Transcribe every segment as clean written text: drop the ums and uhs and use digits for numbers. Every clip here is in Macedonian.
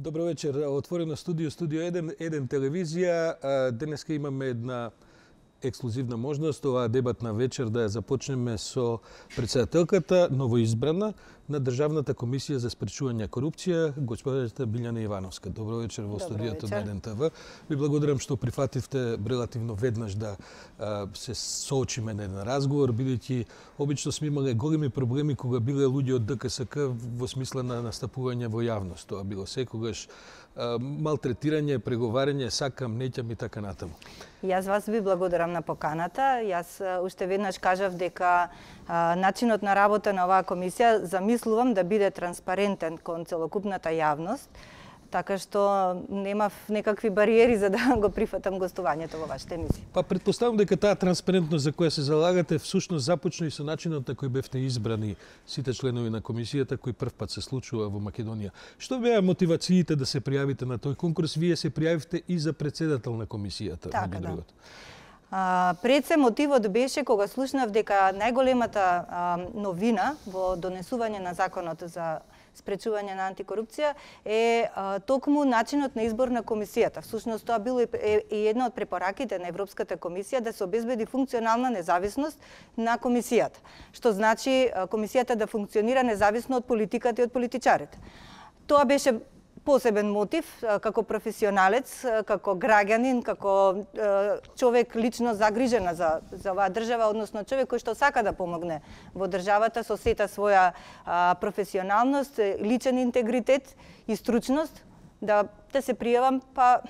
Добро вечер. Отворено студио 1 телевизија. Денеска имаме една ексклузивна можност, оваа дебатна вечер, да ја започнеме со председателката, новоизбрана на Државната комисија за спречување корупција, господината Билјана Ивановска. Добро вечер во студиото на ЕДН-ТВ. Ви благодарам што прифативте релативно веднаш да се соочиме на еден разговор, бидејќи обично сме имале големи проблеми кога биле луѓе од ДКСК во смисла на настапување во јавност. Тоа било секогаш малтретирање, преговарање, сакам, неќам и така натаму. Јас вас ви благодарам на поканата. Јас уште веднаш кажав дека начинот на работа на оваа комисија замислувам да биде транспарентен кон целокупната јавност, така што немав некакви бариери за да го прифатам гостувањето во вашите емисии. Па претпоставам дека таа транспарентност за која се залагате всушност започна и со начинот на кој бевте избрани сите членови на комисијата, кој прв пат се случува во Македонија. Што беа мотивациите да се пријавите на тој конкурс? Вие се пријавивте и за председател на комисијата, така, да. Пред се мотивот беше кога слушнав дека најголемата новина во донесување на законот за спречување на антикорупција е токму начинот на избор на комисијата. Всушност тоа било и една од препораките на Европската комисија да се обезбеди функционална независност на комисијата, што значи комисијата да функционира независно од политиката и од политичарите. Тоа беше посебен мотив како професионалец, како граѓанин, како човек лично загрижена за оваа држава, односно човек кој што сака да помогне во државата со сета своја професионалност, личен интегритет и стручност, да се пријавам, па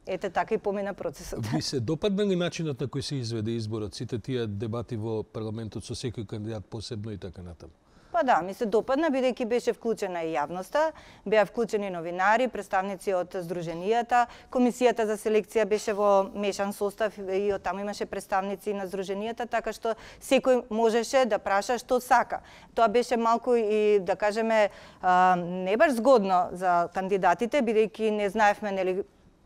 ете така и помина процесот. Ви се допадна ли начинот на кој се изведе изборот, сите тие дебати во парламентот со секој кандидат посебно и така натаму? Па да, ми се допадна, бидејќи беше вклучена и јавноста, беа вклучени новинари, представници од здруженијата, комисијата за селекција беше во мешан состав и од таму имаше представници на здруженијата, така што секој можеше да праша што сака. Тоа беше малку и, да кажеме, не баш згодно за кандидатите, бидејќи не знаевме, нели,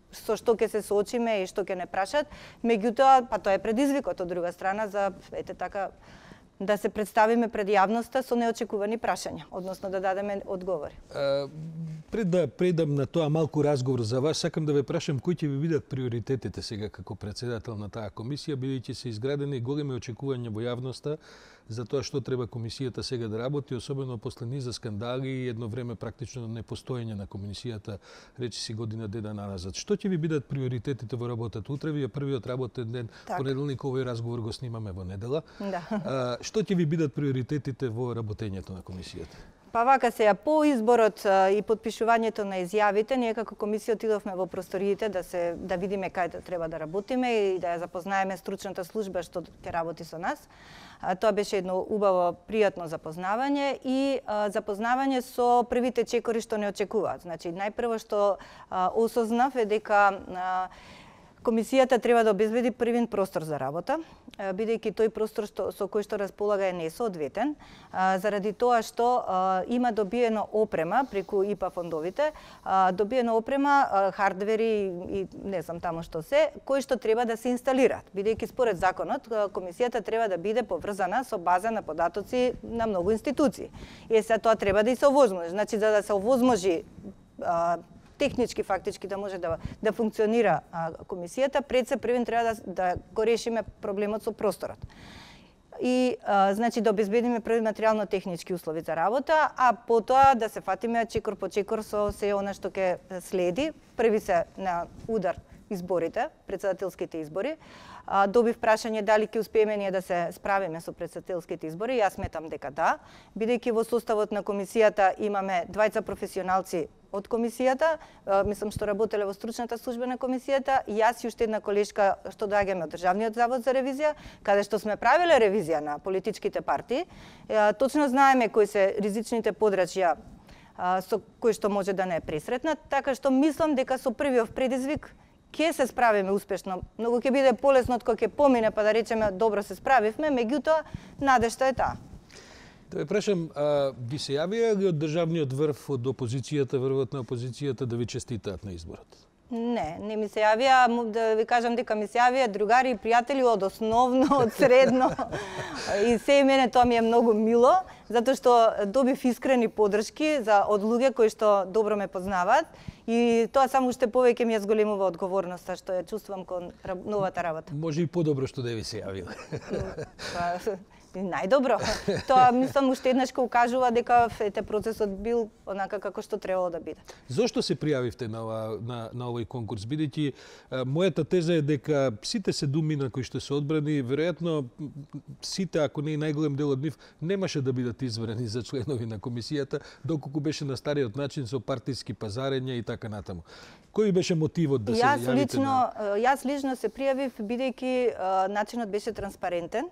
со што ќе се соочиме и што ќе не прашат, меѓутоа, па тоа е предизвикот од друга страна за, ете така, да се представиме пред јавноста со неочекувани прашања, односно да дадеме одговори. Пред да предам на тоа малку разговор за вас, сакам да ве прашам кои ќе ви бидат приоритетите сега како председател на таа комисија, бидејќи се изградени големи очекувања во јавноста за тоа што треба комисијата сега да работи, особено после низа скандали и едно време практично непостоење на комисијата, речиси година дена назад. Што ќе ви бидат приоритетите во работата? Утре ви е првиот работен ден, понеделник овој разговор го снимаме во недела. Да. Што ќе ви бидат приоритетите во работењето на комисијата? Па вака сега, по изборот и подпишувањето на изјавите, ние како комисија отидовме во просториите да видиме каде треба да работиме и да ја запознаеме стручната служба што ќе работи со нас. Тоа беше едно убаво, пријатно запознавање и запознавање со првите чекори што не очекуваат. Значи, најпрво што осознав е дека комисијата треба да обезбеди првин простор за работа, бидејќи тој простор со кој што располага е несоодветен, заради тоа што има добиено опрема преку ИПА фондовите, добиено опрема, хардвери и не знам таму што се, кои што треба да се инсталираат, бидејќи според законот комисијата треба да биде поврзана со база на податоци на многу институции. И сега тоа треба да и се овозможи. Значи, за да се овозможи технички, фактички да може да функционира комисијата, пред се првен треба да го решиме проблемот со просторот. И значи да обезбедиме први материјално-технички услови за работа, а потоа да се фатиме чекор по чекор со се она што ќе следи. Први се на удар изборите, председателските избори. Добив прашање дали ќе успееме ние да се справиме со председателските избори. Јас сметам дека да, бидејќи во составот на комисијата имаме двајца професионалци од комисијата, мислам што работеле во стручната служба на комисијата, јас и уште една колешка што доаѓаме од Државниот завод за ревизија, каде што сме правиле ревизија на политичките партии. Точно знаеме кои се ризичните подрачја со кои што може да не е пресретнат, така што мислам дека со првиот предизвик ќе се справиме успешно. Многу ќе биде полесно кога ќе помине па да речеме добро се справивме, меѓутоа надежта е таа. Да ве прашам, ви се јавија ли од државниот врв, од опозицијата, врвот на опозицијата да ви честитаат на изборот? Не ми се јавија, да ви кажам дека ми се јавија другари и пријатели од основно, од средно. И се мене тоа ми е многу мило. затоа што добив искрени поддршки од луѓе кои што добро ме познаваат и тоа само уште повеќе ми ја зголемува одговорноста што ја чувствувам кон новата работа. Може и подобро што не ви се јавил. Најдобро. Тоа мислам уште еднаш кога укажува дека процесот бил онака како што требало да биде. Зошто се пријавивте на овој конкурс? Бидејќи мојата теза е дека сите 7 на кои што се одбрани, веројатно сите, ако не и најголем дел од нив, немаше да бидат избрани за членови на комисијата, доколку беше на стариот начин со партиски пазарења и така натаму. Кој беше мотивот да се јавите Јас лично се пријавив бидејќи начинот беше транспарентен.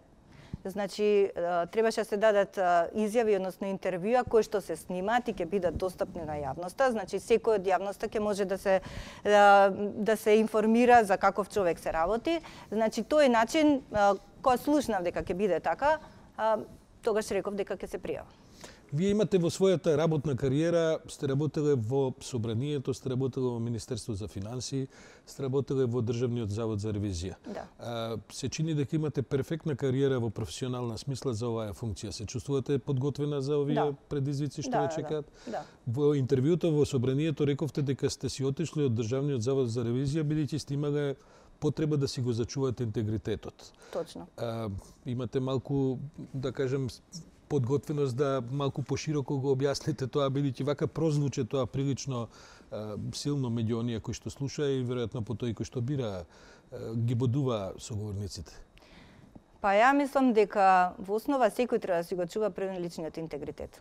Значи, требаше да се дадат изјави, односно интервјуа, кои што се снимаат и ќе бидат достапни на јавноста. Значи, секој од јавноста ќе може да се информира за каков човек се работи. Значи, тој начин, кога слушнав дека ќе биде така, тогаш реков дека ќе се пријавам. Вие имате во својата работна кариера, сте работеле во Собранието, сте работеле во Министерство за финансии, сте работеле во Државниот завод за ревизија. Да. Се чини дека имате перфектна кариера во професионална смисла за оваа функција. Се чувствувате подготвена за овие предизвици што ве чекаат? Да. Во интервјуто во Собранието рековте дека сте си отишли од Државниот завод за ревизија бидејќи сте имале потреба да си го зачувате интегритетот. Точно. Имате малку, да кажем, подготвеност да малку пошироко го објасните тоа, бидејќи вака прозвуче тоа прилично силно меѓу оние кои што слуша и веројатно по тој кој што бира ги бодува соговорниците. Па ја мислам дека во основа секој треба да си го чува првен личниот интегритет.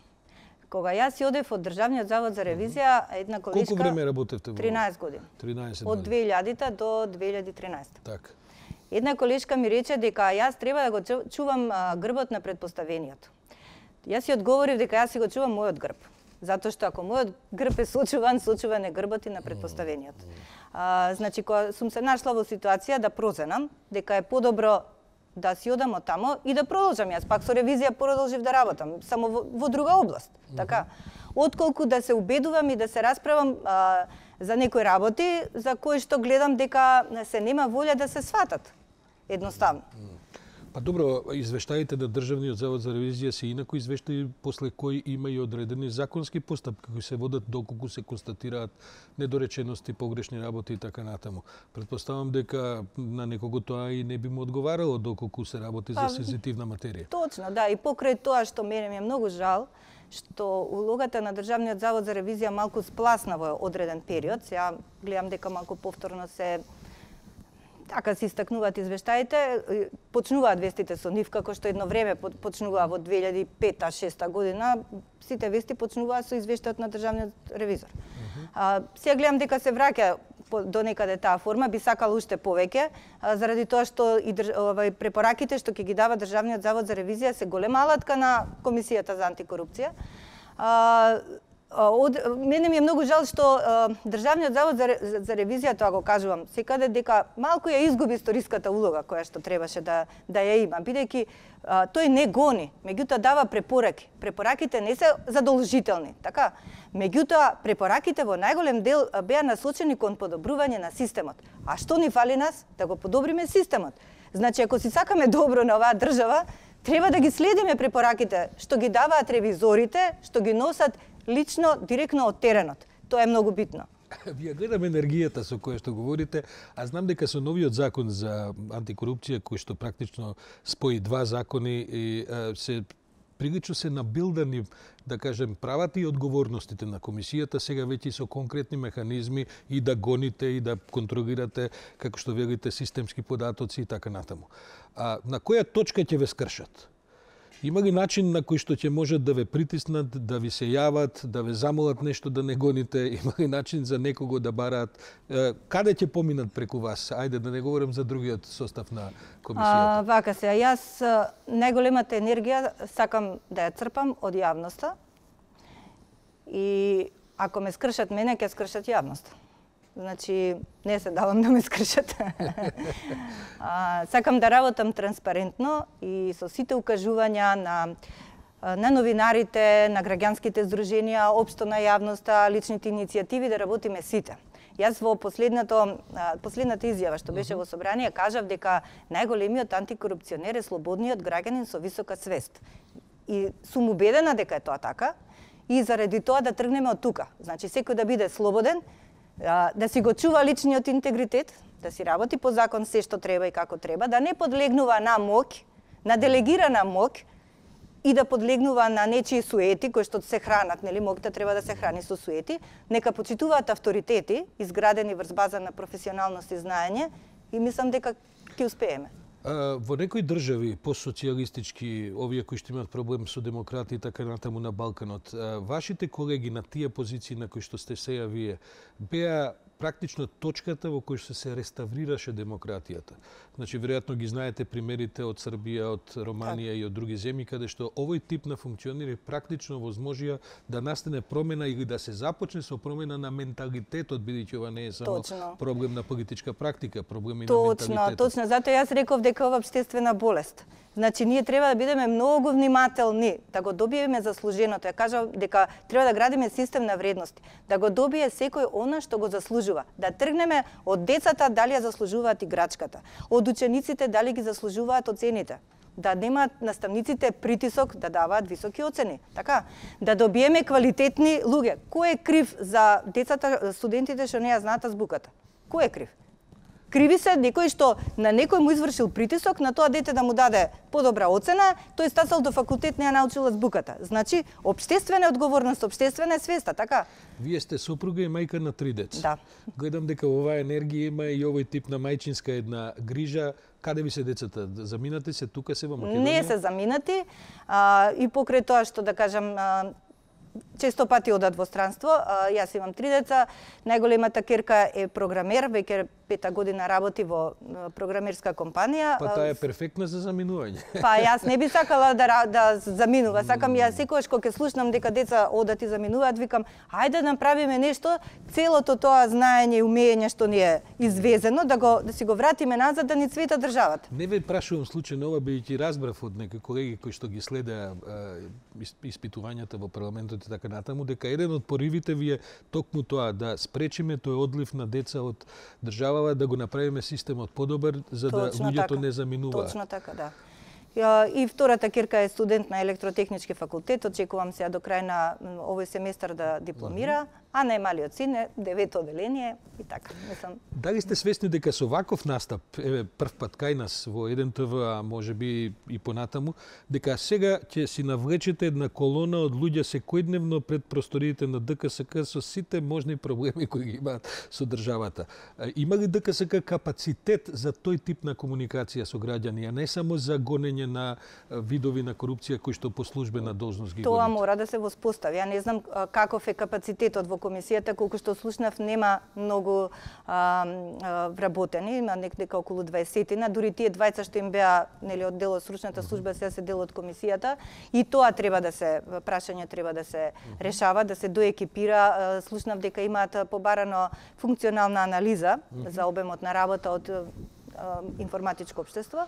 Кога јас си одев од Државниот завод за ревизија, една колешка... Колку време работевте во? 13 години. 13 Од 2000 до 2013. Така. Една колешка ми рече дека јас треба да го чувам грбот на предпоставениот. Јас си одговорив дека јас си го чувам мојот грб. Затоа што ако мојот грб е сочуван е грбот и на предпоставениот. Значи, кога сум се нашла во ситуација да прозенам дека е подобро да си одам од тамо и да продолжам. Јас пак со ревизија продолжив да работам, само во друга област. Така, отколку да се убедувам и да се расправам за некои работи за кои што гледам дека се нема волја да се сватат. Едноставно. Па добро, извештаите на Државниот завод за ревизија се инако извештаи после кои има и одредени законски постапки кои се водат доколку се констатираат недоречености, погрешни работи и така натаму. Претпоставам дека на некого тоа и не би му одговарало доколку се работи за сензитивна материја. Точно, да, и покрај тоа што мене ми е многу жал, што улогата на Државниот завод за ревизија малку спласна во одреден период. Сега гледам дека малку повторно се така се истакнуваат извештаите, почнуваат вестите со нив, како што едно време почнуваа во 2005-2006 година, сите вести почнуваа со извештајот на државниот ревизор. Сега гледам дека се враќа до некаде таа форма, би сакал уште повеќе, заради тоа што и препораките што ќе ги дава Државниот завод за ревизија се голема алатка на Комисијата за антикорупција. Мене ми е многу жал што Државниот завод за ревизија, тоа го кажувам секаде, дека малку ја изгуби историската улога која што требаше да ја има, бидејќи тој не гони, меѓутоа дава препораки. Препораките не се задолжителни, така? Меѓутоа препораките во најголем дел беа насочени кон подобрување на системот. А што ни фали нас? Да го подобриме системот. Значи, ако си сакаме добро на оваа држава, треба да ги следиме препораките што ги даваат ревизорите, што ги носат лично, директно од теренот. Тоа е многу битно. Вие гледам енергијата со која што говорите, а знам дека со новиот закон за антикорупција, кој што практично спои два закони и се прилично се набилдани, да кажем, правата и одговорностите на комисијата, сега веќе со конкретни механизми и да гоните и да контролирате, како што велите, системски податоци и така натаму. На која точка ќе ве скршат? Има ли начин на кој што ќе можат да ве притиснат, да ви се јават, да ве замолат нешто да не гоните? Има ли начин за некого да бараат? Каде ќе поминат преку вас? Ајде да не говорам за другиот состав на комисијата. Вака се, јас најголемата енергија сакам да ја црпам од јавноста и ако ме скршат мене, ќе скршат јавноста. Значи, не се давам да ме скршат. Сакам да работам транспарентно и со сите укажувања на новинарите, на граѓанските здруженија, општо на јавноста, личните иницијативи да работиме сите. Јас во последната изјава што беше во собрание кажав дека најголемиот антикорупционер е слободниот граѓанин со висока свест. И сум убедена дека е тоа така и заради тоа да тргнеме од тука. Значи секој да биде слободен, да си го чува личниот интегритет, да си работи по закон се што треба и како треба, да не подлегнува на моќ, на делегирана моќ и да подлегнува на нечии суети кои што се хранат, нели, моќта треба да се храни со суети, нека почитуваат авторитети изградени врз база на професионалност и знаење и мислам дека ќе успееме. Во некои држави постсоцијалистички, овие кои што имаат проблем со демократија и така натаму на Балканот, вашите колеги на тие позиции на кои што сте сега вие, беа практично точката во која што се реставрираше демократијата. Значи, веројатно ги знаете примерите од Србија, од Романија и од други земји, каде што овој тип на функционери практично возможија да настане промена или да се започне со промена на менталитетот, бидејќи ова не е само проблем на политичка практика, проблем и на менталитетот. Точно, затоа јас реков дека ова општествена болест. Значи, ние треба да бидеме многу внимателни, да го добиеме заслуженото. Ја кажав дека треба да градиме систем на вредности, да го добие секој она што го заслужува. Да тргнеме од децата дали ја заслужуваат играчката, од учениците дали ги заслужуваат оцените. Да немаат наставниците притисок да даваат високи оцени. Така, да добиеме квалитетни луѓе. Кој е крив за децата, студентите што не ја знаат азбуката? Кој е крив? Криви се некој што на некој му извршил притисок на тоа дете да му даде подобра оцена, тој стасал до факултет, не ја научил азбуката. Значи, општествена одговорност, општествена свеста, така? Вие сте сопруга и мајка на 3 деца. Да. Гледам дека оваа енергија има и овој тип на мајчинска една грижа. Каде ви се децата? Заминати се тука се во Македонија? Не се заминати. И покрај тоа што да кажам, често пати одат во странство. Јас имам 3 деца. Најголемата керка е програмер, веќе 5-та година работи во програмерска компанија. Па таа е перфектна за заминување. Па јас не би сакала да заминува. Сакам ја секогаш кога ќе слушнам дека деца одат и заминуваат, викам, ајде да направиме нешто, целото тоа знаење и умење што ни е извезено, да си го вратиме назад, да ни цвета државата. Не ве прашувам случајно ова, бидејќи разбрав од некои колеги кои што ги следеа испитувањата во парламентот и така натаму, дека еден од поривите ви е токму тоа да спречиме тој одлив на деца од држава, да го направиме системот подобар, за да луѓето не заминуваат. Точно така, да. И втората керка е студент на електротехнички факултет, очекувам сега до крај на овој семестар да дипломира, а најмалиот син е 9-то оделение и така. Мислам. Дали сте свесни дека со ваков настап, прв пат кај нас во 1TV, а можеби и понатаму, дека сега ќе си навлечете една колона од луѓе секојдневно пред просториите на ДКСК со сите можни проблеми кои ги имаат со државата. Има ли ДКСК капацитет за тој тип на комуникација со граѓани, а не само за гонење на видови на корупција кои што по службена должност ги Тоа гонат? мора да се воспостави. Ја не знам каков е капацитетот во комисијата, колку што слушнав, нема многу вработени, има некаде околу 20-тина, дури тие 20 што им беа нели од дел од стручната служба, сега се дел од комисијата, и тоа треба да се прашање треба да се решава, да се доекипира. Слушнав дека имаат побарано функционална анализа за обемот на работа од информатичко општество.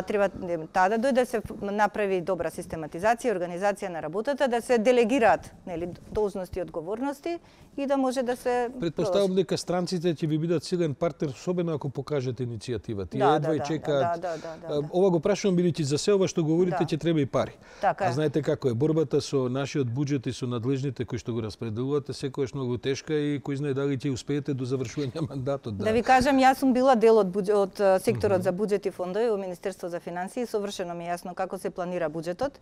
Треба таа да дојде, да се направи добра систематизација, организација на работата, да се делегираат нели должности и одговорности и да може да се Предпоставам дека странците ќе ви бидат силен партнер, особено ако покажете иницијатива. Тие едва и чекаат. Ова го прашувам бидејќи за се ова што говорите ќе треба и пари. А знаете како е борбата со нашиот буџет и со надлежните кои што го распределувате, секогаш многу тешка и кој знае дали ќе успеете до завршување мандатот. Да ви кажам, јас сум била дел од секторот за буџет и фондови во Министерство за финансии, совршено ми е јасно како се планира буџетот.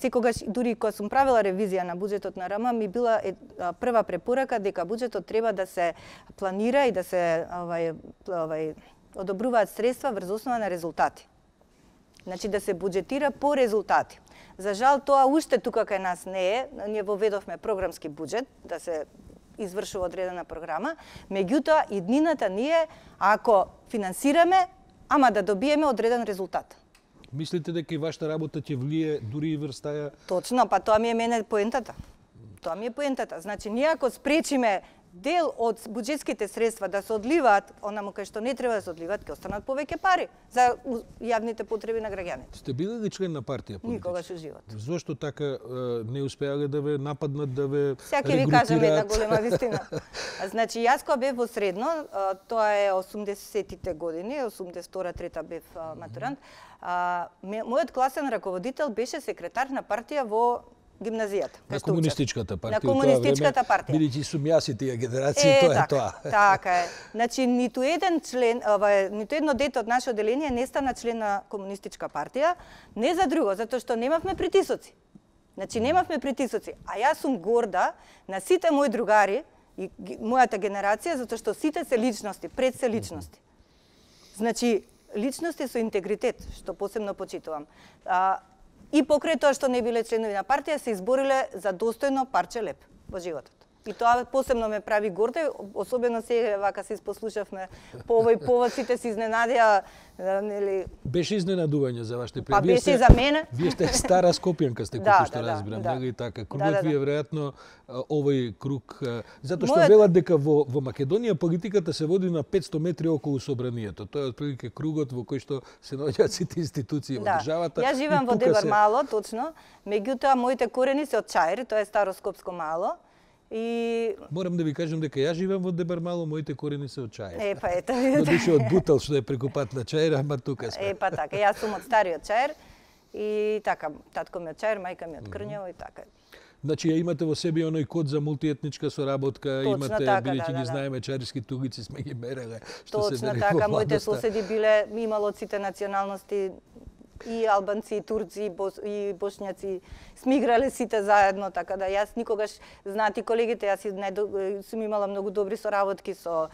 Секогаш, дури кога сум правила ревизија на буџетот на РМ, ми била прва препорака дека буџетот треба да се планира и да се одобруваат средства врз основа на резултати. Значи да се буџетира по резултати. За жал тоа уште тука кај нас не е. Ние воведовме програмски буџет да се извршува одредена програма, меѓутоа иднината ни е ако финансираме, ама да добиеме одреден резултат. Мислите дека и вашата работа ќе влие дури и врз таа? Точно, па тоа ми е мене поентата. Тоа ми е поентата. Значи, ние ако спречиме дел од буџетските средства да се одливаат, онаму кај што не треба да се одливаат, ќе останат повеќе пари за јавните потреби на граѓаните. Сте били ли член на партија политичка? Никогаш во живот. Зошто така не успеале да ве нападнат, да ве Сега ќе ви кажам една голема вистина. Значи, јас кога бев во средно, тоа е 80-тите години, 82-3 бев матурант, мојот класен раководител беше секретар на партија во гимназијата. На комунистичката партија. На комунистичката партија. Бидејќи сум јас и тие генерации, тоа е тоа. Така е. Значи, ниту еден член, ниту едно дете од наше одделение не стана член на комунистичка партија, не за друго, затоа што немавме притисоци. Значи, немавме притисоци. А јас сум горда на сите мои другари и мојата генерација, затоа што сите се личности, пред се личности. Значи, личности со интегритет, што посебно почитувам. И покрај тоа што не биле членови на партија, се избориле за достојно парче леп во животот. И тоа посебно ме прави горда, особено сега вака се испослушавме по овој повод, сите се изненадија, нели. Беше изненадување за вашите Па беше за мене. Вие сте стара скопјанка, сте колку што разбирам, нели така. Кругот ви е веројатно овој круг, затоа што велат дека во Македонија политиката се води на 500 метри околу собранието. Тоа е отприлike кругот во кој што се наоѓаат сите институции во државата. Јас живеам во Дебар мало, точно. Меѓутоа моите корени се од Чаир, тоа е старо скопско мало. И морам да ви кажам дека јас живеам во Дебар мало, моите корени се од Чаир. Па ето. Додуше од Бутал што е преку пат на Чаир, ама тука сме. Па така, јас сум од стариот Чаир и така, татко ми од Чаир, мајка ми од Крњево и така. Значи ја имате во себе оној код за мултиетничка соработка, имате, бидејќи ги знаеме чарски тугици сме ги мереле, што се дели во младоста. Точно така, моите соседи биле имало од сите националности, и албанци, и турци, и бошњаци, сме играле сите заедно, така да јас никогаш, знаат и колегите, јас сум имала многу добри соработки со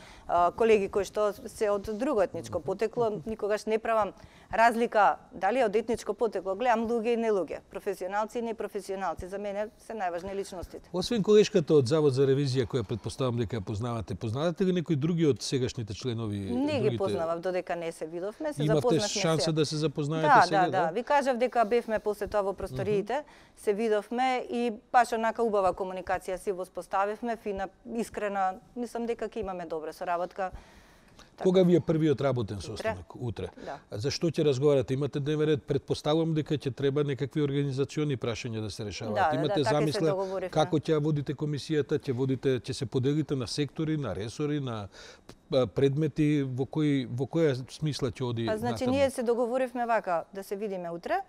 колеги кои што се од друго етничко потекло, никогаш не правам разлика дали од етничко потекло, гледам луѓе и не луѓе, професионалци и непрофесионалци, за мене се најважни личностите. Освен колешката од Завод за ревизија која претпоставам дека ја познавате, познавате ли некои други од сегашните членови? Не ги познавав, додека не се видовме, се запознавме. Имавте шанса да се запознаете сега? Да. Ви кажав дека бевме после тоа во просториите, се видовме и баш онака убава комуникација си воспоставивме, фина, искрена, мислам дека ќе имаме добра соработка. Кога ви е првиот работен состанок? Утре. Да. За што ќе разговарате? Имате дневен ред? Предпоставувам дека ќе треба некакви организациони прашања да се решаваат. Имате замисла како ќе водите комисијата, ќе се поделите на сектори, на ресори, на предмети, во која смисла ќе оди натаму? Значи ние се договоривме вака да се видиме утре,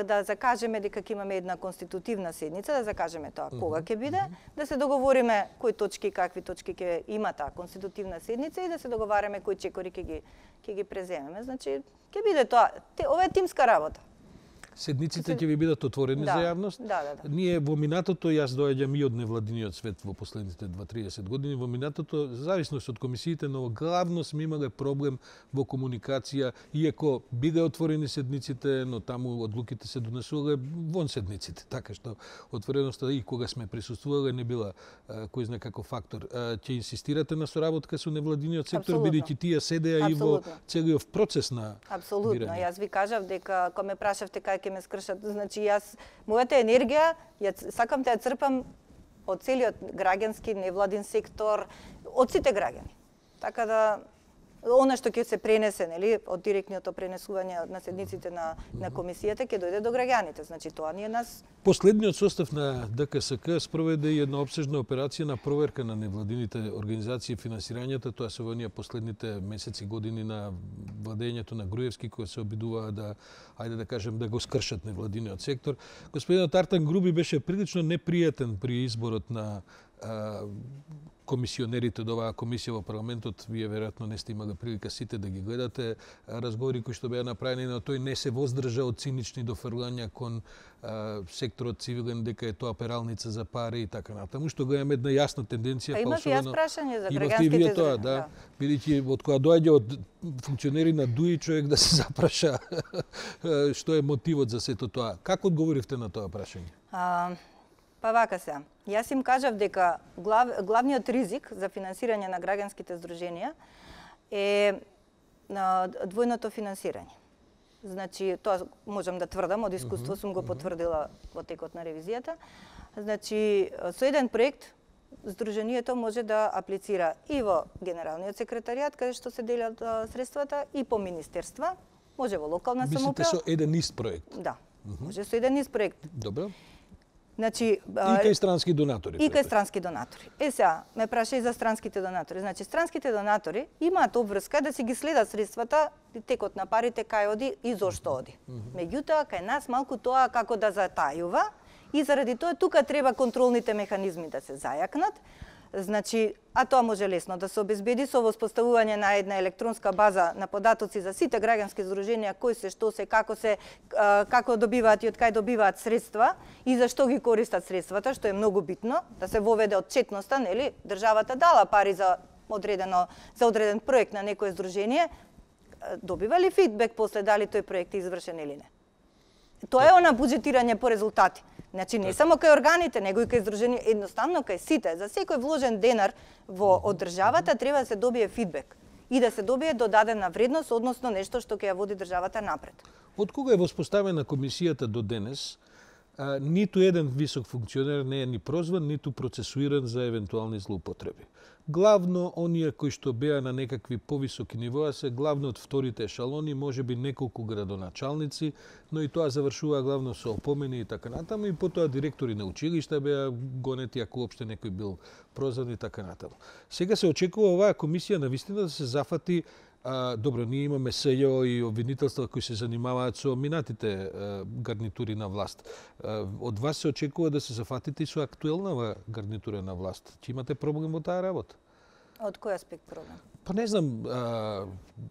да закажеме дека ќе имаме една конститутивна седница, да закажеме тоа кога ќе биде, да се договориме кои точки, какви точки ќе има таа конститутивна седница и да се договараме кои чекори ќе ги преземеме. Значи ќе биде тоа. Ова е тимска работа. Седниците ќе ви бидат отворени за јавност? Да. Ние во минатото, јас доаѓам и од невладиниот свет во последните 20-30 години, во минатото, зависност од комисиите, но главно сме имале проблем во комуникација, иако биле отворени седниците, но таму одлуките се донесувале вон седниците, така што отвореноста и кога сме присуствувале не била кој знае каков фактор. Ќе инсистирате на соработка со невладиниот сектор, бидејќи тие седеа и во целиот процес на бирање? Апсолутно. Јас ви кажав дека кога ме прашавте кај ќе ме скршат, значи јас мојата енергија сакам да ја црпам од целиот граѓански невладин сектор, од сите граѓани. Така да она што ќе се пренесе, нели, од директното пренесување на седниците на комисијата ќе дојде до граѓаните. Значи тоа ни е нас. Последниот состав на ДКСК спроведе и една обсежна операција на проверка на невладините организации и финансирањето. Тоа се во оние последните месеци, години на владењето на Груевски, кои се обидуваа да, ајде да кажем, да го скршат невладиниот сектор. Господинот Артан Груби беше прилично непријатен при изборот на комисионерите од оваа комисија во парламентот. Вие веројатно не сте имале прилика сите да ги гледате разговори кои што беа направени, но тој не се воздржа од цинични дофрлања кон секторот цивилен дека е тоа пералница за пари и така натаму, што гледаме една јасна тенденција. Па имав и јас прашање за граѓанските. Имавте и вие тоа, да. Бидејќи од кога доаѓа од функционери на ДУИ човек да се запраша што е мотивот за сето тоа. Како одговоривте на тоа прашање? Па вака се. Јас им кажав дека главниот ризик за финансирање на граѓанските здруженија е двојното финансирање. Значи, тоа можам да тврдам, од искуство сум го потврдила во текот на ревизијата. Значи, со еден проект Здруженијето може да аплицира и во Генералниот секретаријат, каде што се делат средствата, и по министерства, може во локална самоуправа. Мислите со еден ист проект? Да, може со еден ист проект. Добро. Значи, и кај странски донатори. И кај странски донатори. Сега, ме праша и за странските донатори. Значи, странските донатори имаат обврска да си ги следат средствата, текот на парите, кај оди и зошто оди. Меѓутоа, кај нас малку тоа како да затајува, и заради тоа тука треба контролните механизми да се зајакнат. Значи, а тоа може лесно да се обезбеди со воспоставување на една електронска база на податоци за сите граѓански здруженија, кои се, што се, како добиваат и од кај добиваат средства и за што ги користат средствата, што е многу битно, да се воведе отчетноста, нели? Државата дала пари за одреден проект на некое здружение, добива ли фидбек после дали тој проект е извршен или не? Тоа е она буџетирање по резултати. Значи не само кај органите, него и кај здруженија, едноставно кај сите. За секој вложен денар од државата треба да се добие фидбек и да се добие додадена вредност, односно нешто што ќе ја води државата напред. Од кога е воспоставена комисијата до денес, ниту еден висок функционер не е ни прозван, ниту процесуиран за евентуални злоупотреби. Главно оние кои што беа на некакви повисоки нивоа се главно од вторите ешалони, можеби неколку градоначалници, но и тоа завршува главно со опомени и така натаму, и потоа директори на училишта беа гонети ако уопште некој бил прозван и така натаму. Сега се очекува оваа комисија навистина да се зафати. Добро, ние имаме СЈО и обвинителства кои се занимаваат со минатите гарнитури на власт. Од вас се очекува да се зафатите и со актуелнава гарнитура на власт. Чи имате проблем во таа работа? Од кој аспект проблем? Па не знам,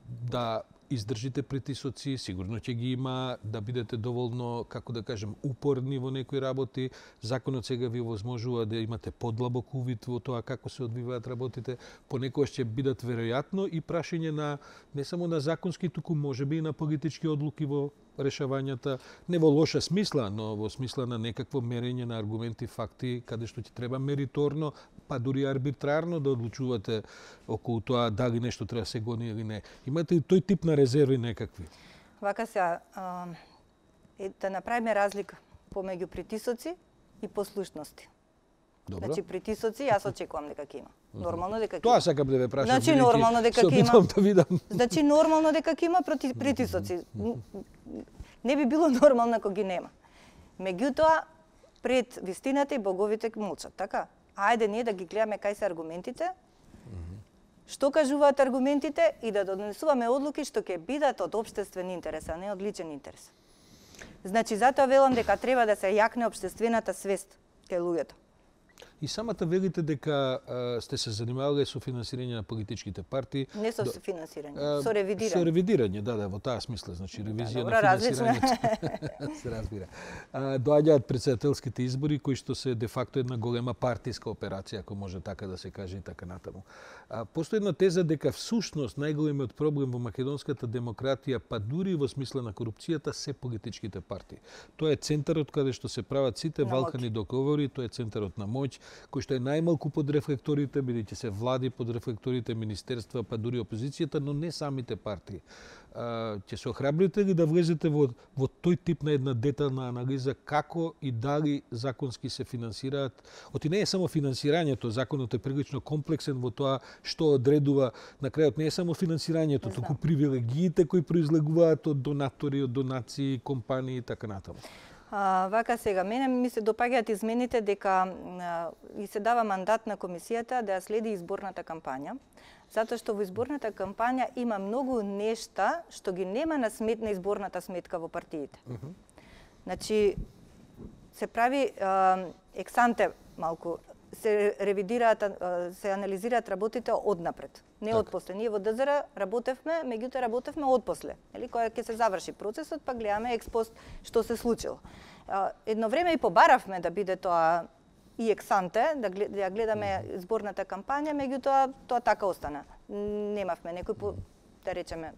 да издржите притисоци, сигурно ќе ги има, да бидете доволно, како да кажем, упорни во некои работи. Законот сега ви возможува да имате подлабок увид во тоа како се одвиваат работите. Понекогаш ќе бидат веројатно и прашање на не само на законски, туку можеби и на политички одлуки во решавањата, не во лоша смисла, но во смисла на некакво мерење на аргументи, факти, каде што ќе треба мериторно, па дури арбитрарно да одлучувате околу тоа дали нешто треба се гони или не. Имате и тој тип на резерви некакви? Вака се, да направиме разлика помеѓу притисоци и послушности. Добро. Значи притисоци, јас очекувам дека ќе има. Нормално дека ќе има. Тоа сакам да ве прашам. Значи нормално дека ќе има. Да видам. Значи нормално дека ќе има притисоци. Не би било нормално ако ги нема. Меѓутоа, пред вистината и боговите молчат, така? Ајде ние да ги гледаме кај се аргументите, што кажуваат аргументите и да донесуваме одлуки што ќе бидат од општествен интерес, а не од личен интерес. Значи, затоа велам дека треба да се јакне општествената свест кај луѓето. И самата велите дека сте се занимавале со финансирање на политичките партии. Не со финансирање, со ревидирање. Со ревидирање, да, во таа смисла, значи ревизија добра, на финансирањето. Се разбира. Доаѓаат претседателските избори кои што се де факто една голема партиска операција, ако може така да се каже и така натаму. Постои една теза дека всушност најголемиот проблем во македонската демократија, па дури во смисла на корупцијата, се политичките партии. Тоа е центарот каде што се прават сите валкани договори, тоа е центарот на моќ, кој што е најмалку под рефлекторите, бидејќи се влади под рефлекторите, министерства, па дури опозицијата, но не самите партии. Ќе се охрабрите ли да влезете во тој тип на една детална анализа како и дали законски се финансираат? Оти не е само финансирањето, законот е прилично комплексен во тоа што одредува. На крајот не е само финансирањето, туку привилегиите кои произлегуваат од донатори, од донации, компании и така натаму. Вака сега, мене ми се допаѓаат измените дека и се дава мандат на комисијата да ја следи изборната кампања, затоа што во изборната кампања има многу нешта што ги нема на изборната сметка во партиите. Значи, се прави ексанте малку, се ревидираат, се анализираат работите однапред, не одпосле. Ние во ДЗР работевме, меѓутоа работевме одпосле. Кога ќе се заврши процесот, па гледаме експост што се случило. Едно време и побаравме да биде тоа и ексанте, да ја гледаме изборната кампања, меѓутоа тоа така остана. Немавме некој, да речеме,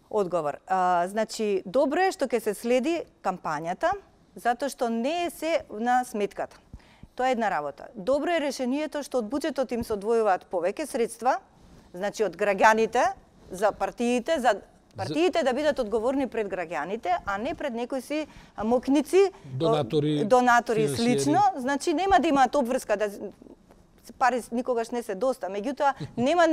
одговор. Значи, добро е што ќе се следи кампањата, затоа што не е се на сметката. Тоа е една работа. Добро е решението што од буџетот им се одвојуваат повеќе средства, значи од граѓаните за партиите, да бидат одговорни пред граѓаните, а не пред некои си мокници, донатори и слично. Значи нема да имаат обврска да пари никогаш не се доста. Меѓутоа, нема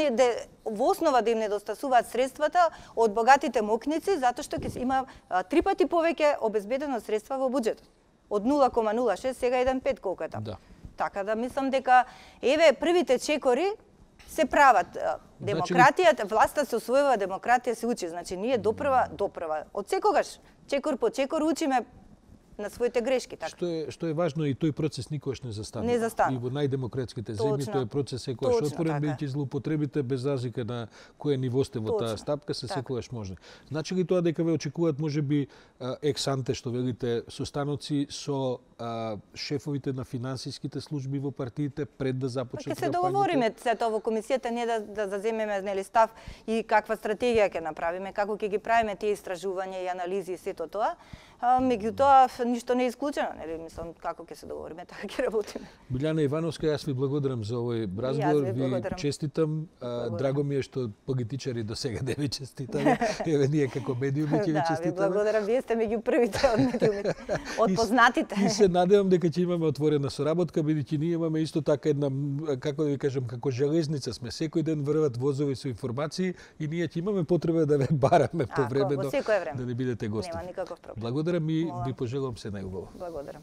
во основа да им недостасуваат средствата од богатите мокници, затоа што ќе има 3 пати повеќе обезбедено средства во буџетот. Од 0,06 сега 1,5 колку е таму. Да. Така да мислам дека еве првите чекори се прават. Демократијата, власта се освојува, демократија се учи. Значи ние допрва. Од секогаш, чекор по чекор учиме на своите грешки, така. Што е важно, и тој процес никогаш не застанува. Не застанува. И во најдемократските земји тој процес секогаш отворен, бидејќи злоупотребите без разлика на кое ниво сте во таа стапка се секогаш може. Значи ли тоа дека ве очекуваат можеби ексанте, што велите, состаноци со шефовите на финансиските служби во партиите пред да започнат кампањата? Ќе се договориме се тоа во комисијата, не да заземеме нели став и каква стратегија ќе направиме, како ќе ги правиме тие истражувања и анализи и сето тоа. Меѓутоа ништо не е исклучено, нели, мислам како ќе се договориме, така ќе работиме. Билјана Ивановска, јас ви благодарам за овој разговор, ви честитам. Драго ми е што политичари до сега не ви честитаме. Еве ние како медиуми ќе ви честитаме. Да, ви благодарам, вие сте меѓу првите од медиумите, од познатите. И се надевам дека ќе имаме отворена соработка, бидејќи ние имаме исто така една, како да ви кажам, како железница сме. Секој ден врват возови со информации и ние ќе имаме потреба да ве бараме повремено, да не бидете гости. Нема никаков проблем. Благодарам и ви пожелам се најубаво. Благодарам.